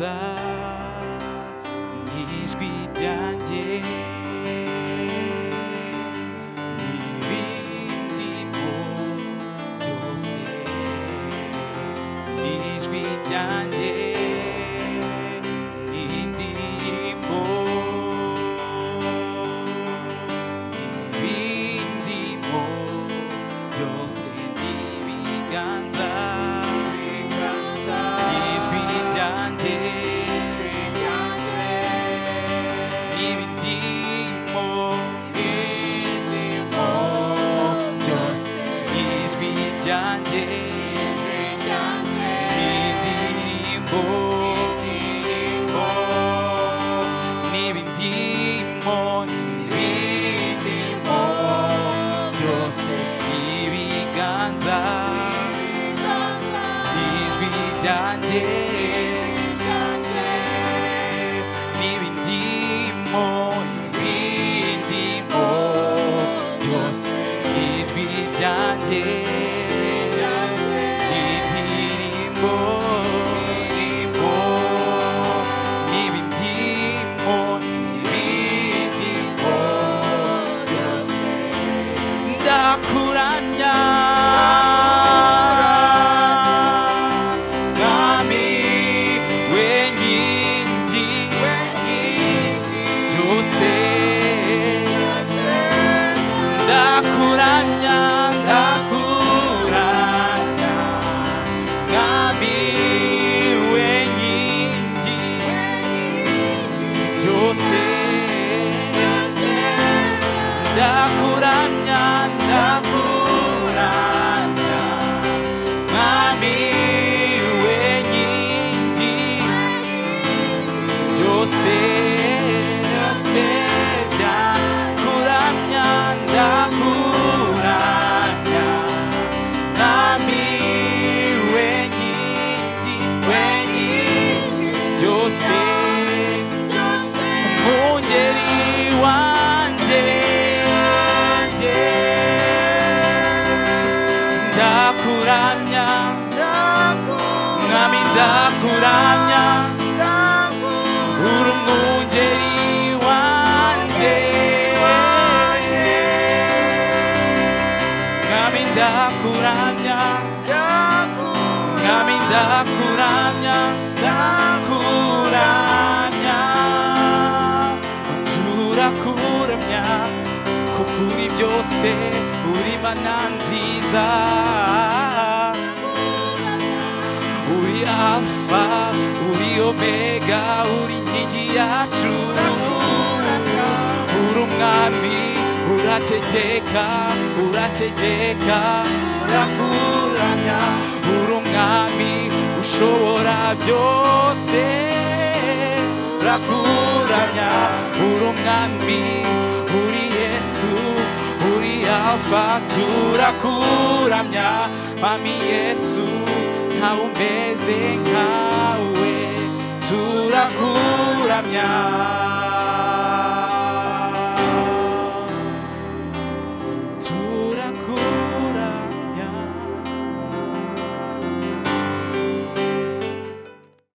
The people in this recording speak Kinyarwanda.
n'ibiganza n'ijwi ryanjye n'ibindimo byose n'ijwi ryanjye n'indirimbo n'ibindimo byose n'ibiganza n'ijwi ryanjye n'ibindimo byose n'ijwi ryanjye n'indirimbo n'ibindimo byose n'ibiganza n'ijwi ryanjye n'ibindimo byose n'ijwi ryanjye n'indirimbo n'ibindimo byose ndakuramya mwami w'inkingi byose ndakuramya mwami w'inkingi byose ndakuramya mwami w'inkingi byose ndakuramya mwami w'inkingi byose umwungeri wanjye ndakuramya mwami ndakuramya uri umwungeri wanjye mwami ndakuramya mwami ndakuramya turakuramya kuko uri byose uri mana nziza uri alfa uri omega uri inkingi yacu uri umwami urategeka turakuramya uri umwami ushobora byose turakuramya uri umwami uri Yesu uri alfa turakuramya mami Yesu ntawe umeze nkawe turakuramya